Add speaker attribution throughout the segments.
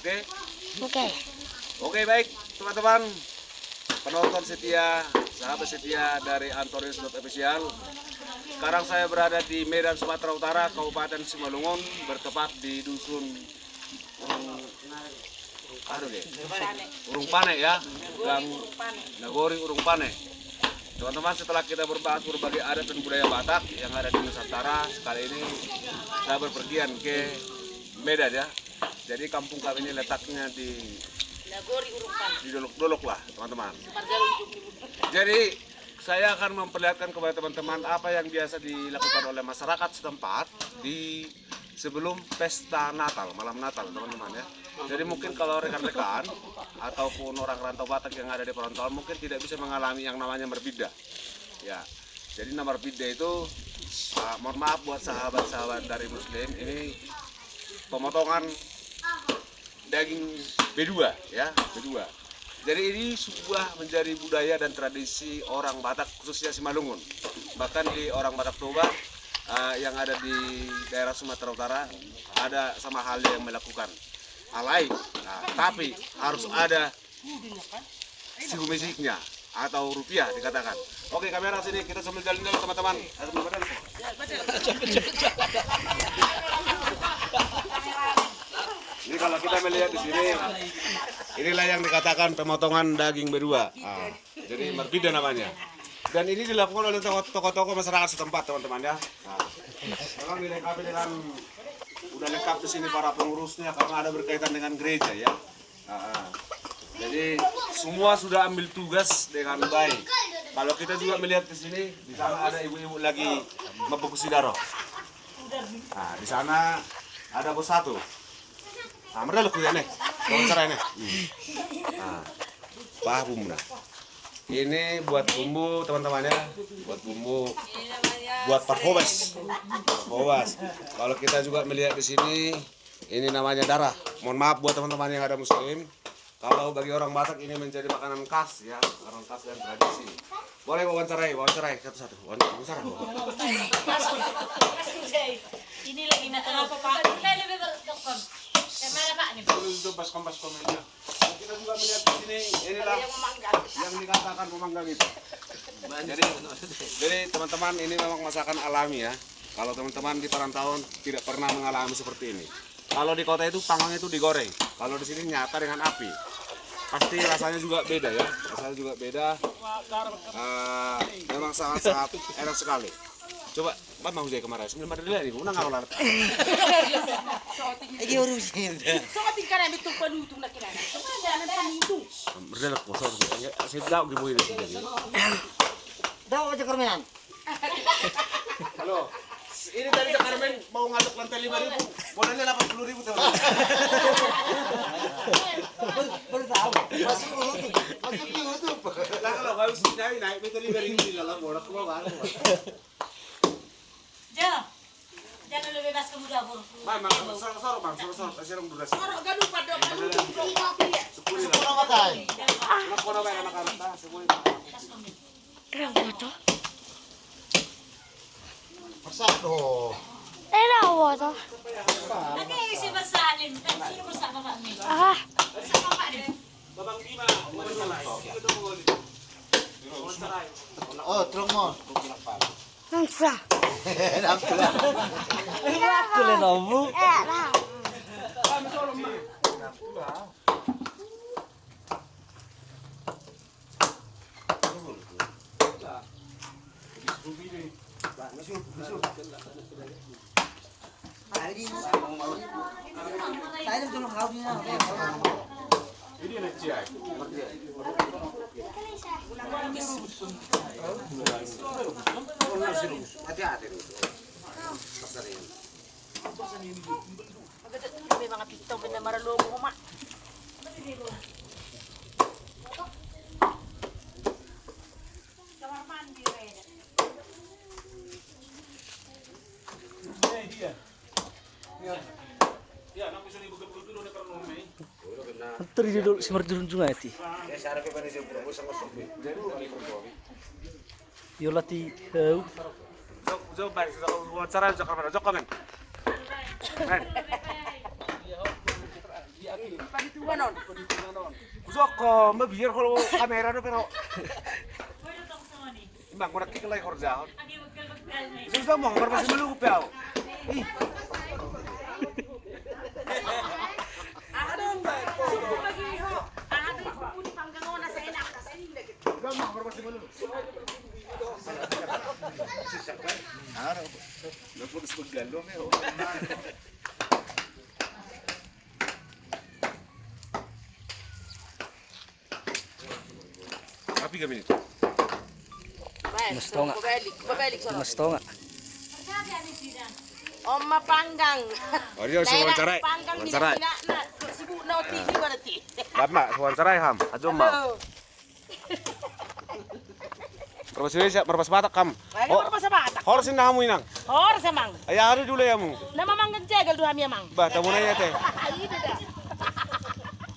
Speaker 1: Oke?
Speaker 2: Oke.
Speaker 1: Oke, baik teman-teman. Penonton setia, sahabat setia dari Antonius Official. Sekarang saya berada di Medan, Sumatera Utara, Kabupaten Simalungun, bertepat di dusun Urung Pane ya, Gang Nagori Urung Pane. Teman-teman, setelah kita berbahas berbagai adat dan budaya Batak yang ada di Nusantara, sekali ini saya berpergian ke Medan ya. Jadi kampung kami ini letaknya di Dolok-Dolok lah teman-teman. Jadi saya akan memperlihatkan kepada teman-teman apa yang biasa dilakukan oleh masyarakat setempat di sebelum pesta Natal, malam Natal teman-teman ya. Jadi mungkin kalau rekan-rekan ataupun orang rantau Batak yang ada di perantauan mungkin tidak bisa mengalami yang namanya merbida. Ya, jadi nama merbida itu, mohon maaf buat sahabat-sahabat dari Muslim, ini pemotongan daging B2 ya, B2. Jadi ini sebuah menjadi budaya dan tradisi orang Batak khususnya Simalungun. Bahkan di orang Batak Toba yang ada di daerah Sumatera Utara ada sama halnya yang melakukan hal lain. Nah, tapi harus ada musiknya atau rupiah dikatakan. Oke, kamera sini kita sambil jalan-jalan teman-teman. Ini kalau kita melihat di sini, inilah yang dikatakan pemotongan daging B2. Jadi berbeda namanya. Dan ini dilakukan oleh tokoh-tokoh masyarakat setempat teman-teman ya. Nah, memang dilengkapi dengan udah lengkap di sini para pengurusnya karena ada berkaitan dengan gereja ya. Jadi semua sudah ambil tugas dengan baik. Kalau kita juga melihat di sini, di sana ada ibu-ibu lagi membungkus darah. Nah, di sana ada bos satu. Nah, mereka lu ya nih, wawancara ini. Nah, paham nah. Ini buat bumbu teman-teman ya, buat bumbu, buat parfobas. Kalau kita juga melihat di sini, ini namanya darah. Mohon maaf buat teman-teman yang ada Muslim. Kalau bagi orang Batak ini menjadi makanan khas ya, makanan khas dan tradisi. Boleh wawancarai satu-satu. Wawancara.
Speaker 3: Ini lagi nakal apa Pak? Mana Pak nih?
Speaker 1: Itu baskom aja. Kita juga melihat di sini, inilah yang dikatakan pemanggang itu. Jadi teman-teman ini memang masakan alami ya. Kalau teman-teman di perantauan tidak pernah mengalami seperti ini. Kalau di kota itu panggang itu digoreng. Kalau di sini nyata dengan api. Pasti rasanya juga beda ya. Rasanya juga beda. Memang sangat-sangat enak sekali. Coba, Pak mau jadi kemarin. Sebelum ada dilihat nih, unang aku lalat.
Speaker 2: Lagi urusin.
Speaker 3: Sokat tingkah namin itong palutung na kinana. Sokat namin palutung.
Speaker 1: Berdalak po, sorry. Saya tahu gimana ini sini.
Speaker 2: Daw aja kermenan.
Speaker 1: Halo. Ini tadi Kak Carmen mau ngaduk lantai 5.000. Modalnya 80.000 teman.
Speaker 2: Baru tahu. Masuk YouTube.
Speaker 1: Lah kalau harus naik meter 5.000 di dalam borak ke bawah.
Speaker 3: Jangan lebih bebas kamu dapur.
Speaker 1: Bang, sorok, kasih orang durasi.
Speaker 3: Orang gaduh pada palutung dong aku ya.
Speaker 1: 10
Speaker 2: Kurang makan.
Speaker 1: Anak kono bae anak-anak ta, 10.
Speaker 2: Keren foto.
Speaker 4: Masak dong.
Speaker 2: Enak foto.
Speaker 3: Lagi isi basalin. Sino bersama Pak nih? Bersama Pak nih.
Speaker 1: Babang Bima, umur salah. Itu mau ngoli.
Speaker 4: Oh, terus mo.
Speaker 2: Nampak.
Speaker 4: Nampak. Waktu le nomu.
Speaker 2: Enak.
Speaker 1: Ini nak ciai. Hati-hati.
Speaker 3: Maganda tuh may mga pitong ganda maralong mo ma. Kamar mandi rin.
Speaker 5: Teri dulu si merdun juga ti. Yo lati
Speaker 1: Jok baik, wawancara jok kamera, jok komen. Kusoko, mabiyar kalau kamera no pero
Speaker 3: Pwede tong sa mani.
Speaker 1: imbang ko nakikalay korjahon.
Speaker 3: Agi magkalagkal na eh.
Speaker 1: Sudah mo, marpas malupaw. Nagpulis maggalo pero. Rapi kami nito.
Speaker 5: Mas tao nga. Mas tao nga.
Speaker 3: Sabi ani sila.
Speaker 6: Oma panggang.
Speaker 1: Oh, dia suruh wawancarai.
Speaker 6: Panggang di
Speaker 1: Wawancarai.
Speaker 6: na sibuk na TV berarti.
Speaker 1: Lama, wawancarai ham. Ajo mau. Marpas batak kam.
Speaker 6: Lagi berapa sabat?
Speaker 1: Hor sin nahamu inang.
Speaker 6: Hor semang.
Speaker 1: Ayah hari dulu ya mu.
Speaker 6: Nama manggang jagal dua mi mang.
Speaker 1: Bah, tamu nanya teh.
Speaker 6: Ini dah.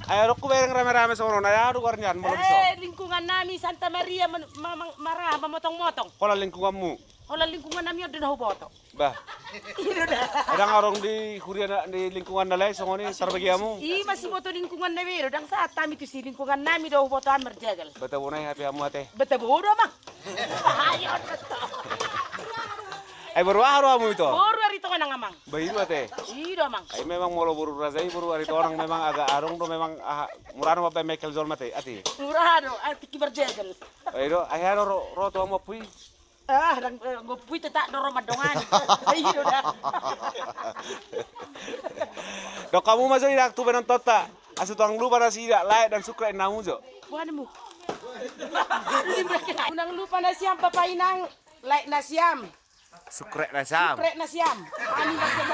Speaker 1: Ayo aku bareng rame-rame sono. Ayah hari warnian belum so.
Speaker 6: Lingkungan nami Santa Maria marah memotong-motong.
Speaker 1: Kola lingkunganmu.
Speaker 6: Kalau lingkungan nami udah nahu boto.
Speaker 1: Bah,
Speaker 6: Ini dah.
Speaker 1: ada ngarong di kurian di lingkungan nalai songo ni sarbagiamu.
Speaker 6: Ih masih boto lingkungan nami udah saat kami tu si lingkungan nami dah botoan merjagal.
Speaker 1: Bata bunai happy amu teh.
Speaker 6: Betul bodoh mang. Ayo betul.
Speaker 1: Ay baru haro amu itu.
Speaker 6: Bodoh hari itu kan ngamang.
Speaker 1: Bahiru teh.
Speaker 6: Iya mang.
Speaker 1: Ay memang molo buru razai buru hari itu orang memang agak arung tuh memang murano apa Michael Zol mate ati.
Speaker 6: Murah do, arti berjagal.
Speaker 1: Ay do ay haro ro to amu pui.
Speaker 6: Ah, dan gue tak dorong madongan. Iya dah.
Speaker 1: Dok kamu masuk idak tu benan tota. Asu tuang lu pada sidak like dan subscribe namu jo.
Speaker 6: Bukan mu. Unang lupa nasiam papainang like nasiam.
Speaker 1: Subscribe na siam.
Speaker 6: Prek nasiam. Ani macam